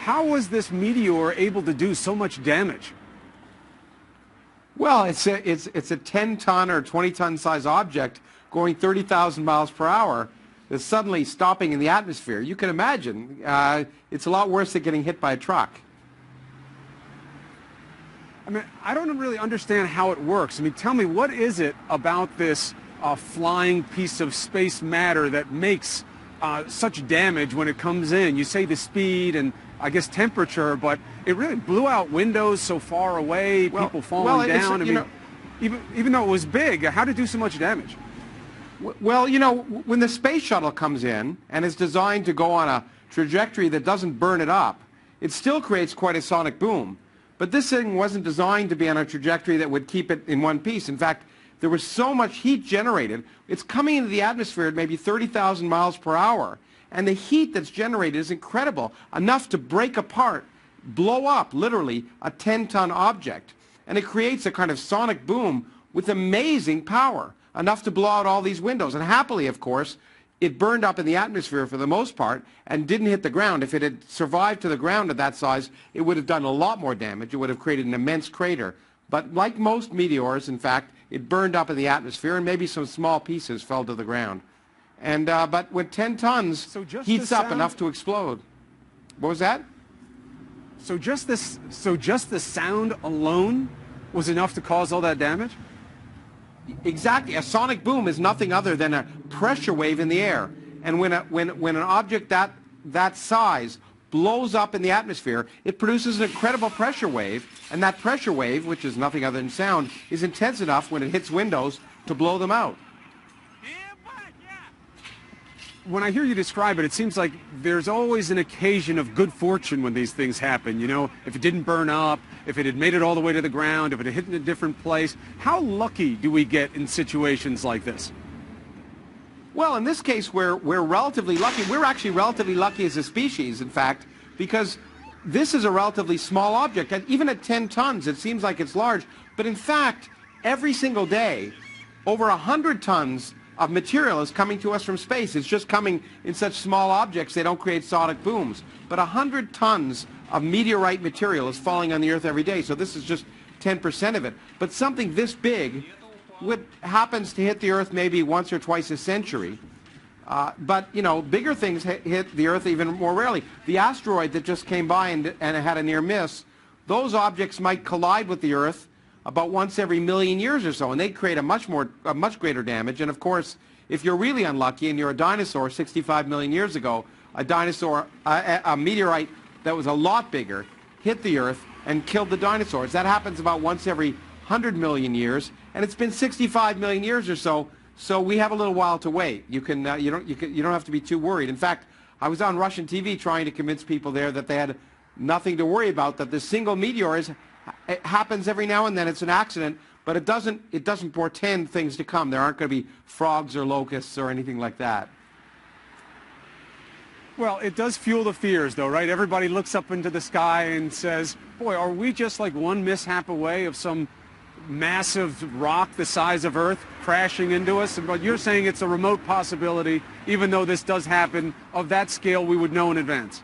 How was this meteor able to do so much damage? Well, it's a 10-ton or 20-ton size object going 30,000 miles per hour that's suddenly stopping in the atmosphere. You can imagine it's a lot worse than getting hit by a truck. I mean, I don't really understand how it works. I mean, tell me, what is it about this flying piece of space matter that makes such damage when it comes in? You say the speed and I guess temperature, but it really blew out windows so far away, people falling down. I mean, even though it was big, how did it do so much damage? Well, you know, when the space shuttle comes in and is designed to go on a trajectory that doesn't burn it up, it still creates quite a sonic boom. But this thing wasn't designed to be on a trajectory that would keep it in one piece. In fact, there was so much heat generated. It's coming into the atmosphere at maybe 30,000 miles per hour. And the heat that's generated is incredible, enough to break apart, blow up, literally, a 10-ton object. And it creates a kind of sonic boom with amazing power, enough to blow out all these windows. And happily, of course, it burned up in the atmosphere for the most part and didn't hit the ground. If it had survived to the ground at that size, it would have done a lot more damage. It would have created an immense crater. But like most meteors, in fact, it burned up in the atmosphere and maybe some small pieces fell to the ground. And but with 10 tons, heats up enough to explode. What was that? So just the sound alone was enough to cause all that damage? Exactly. A sonic boom is nothing other than a pressure wave in the air. And when an object that size blows up in the atmosphere, it produces an incredible pressure wave. And that pressure wave, which is nothing other than sound, is intense enough when it hits windows to blow them out. When I hear you describe it, it seems like there's always an occasion of good fortune when these things happen. You know, if it didn't burn up, if it had made it all the way to the ground, if it had hit in a different place. How lucky do we get in situations like this? Well, in this case, we're relatively lucky. We're actually relatively lucky as a species, in fact, because this is a relatively small object. And even at 10 tons, it seems like it's large. But in fact, every single day, over 100 tons of material is coming to us from space. It's just coming in such small objects, they don't create sonic booms. But 100 tons of meteorite material is falling on the Earth every day, so this is just 10% of it. But something this big happens to hit the Earth maybe once or twice a century. But, you know, bigger things hit the Earth even more rarely. The asteroid that just came by and had a near miss, those objects might collide with the Earth about once every million years or so, and they'd create a much greater damage. And of course, if you're really unlucky and you're a dinosaur 65 million years ago, a meteorite that was a lot bigger hit the Earth and killed the dinosaurs. That happens about once every 100 million years, and it's been 65 million years or so. So we have a little while to wait. You don't have to be too worried. In fact, I was on Russian TV trying to convince people there that they had nothing to worry about. That the single meteor it happens every now and then. It's an accident, but it doesn't portend things to come. There aren't going to be frogs or locusts or anything like that. Well, it does fuel the fears, though, right? Everybody looks up into the sky and says, boy, are we just like one mishap away of some massive rock the size of Earth crashing into us? But you're saying it's a remote possibility, even though this does happen of that scale, we would know in advance.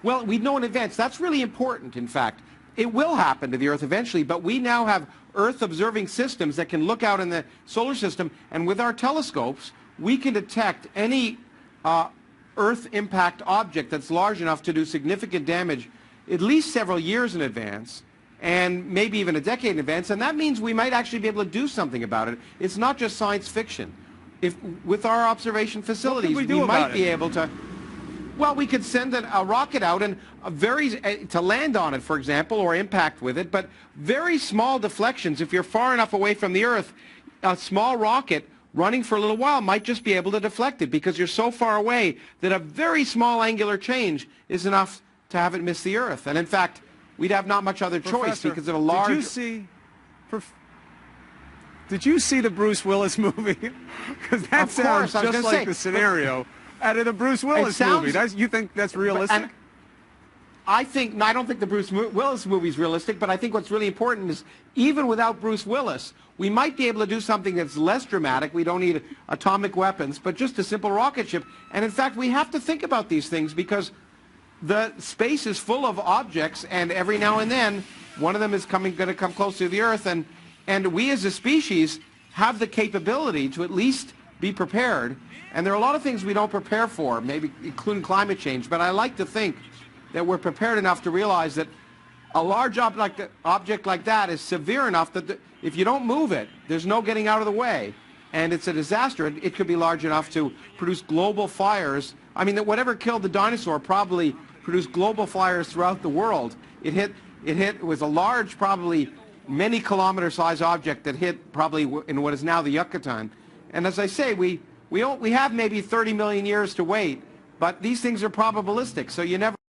Well, we'd know in advance. That's really important, in fact. It will happen to the Earth eventually, but we now have Earth-observing systems that can look out in the solar system, and with our telescopes, we can detect any Earth impact object that's large enough to do significant damage at least several years in advance, and maybe even a decade in advance, and that means we might actually be able to do something about it. It's not just science fiction. With our observation facilities, we might be able to... Well, we could send a rocket out and to land on it, for example, or impact with it, but very small deflections. If you're far enough away from the Earth, a small rocket running for a little while might just be able to deflect it because you're so far away that a very small angular change is enough to have it miss the Earth. And in fact, we'd have not much other choice because of a large... Did you see the Bruce Willis movie? Because that sounds just like the scenario out of the Bruce Willis movie. You think that's realistic? I don't think the Bruce Willis movie is realistic, but I think what's really important is even without Bruce Willis, we might be able to do something that's less dramatic. We don't need atomic weapons, but just a simple rocket ship. And in fact, we have to think about these things because the space is full of objects, and every now and then one of them is going to come close to the Earth, and we as a species have the capability to at least be prepared. And there are a lot of things we don't prepare for, maybe including climate change, but I like to think that we're prepared enough to realize that a large object like that is severe enough that if you don't move it, there's no getting out of the way. And it's a disaster. It could be large enough to produce global fires. I mean, that whatever killed the dinosaur probably produced global fires throughout the world. It was a large, probably many kilometer size object that hit probably in what is now the Yucatan. And as I say, we have maybe 30 million years to wait, but these things are probabilistic, so you never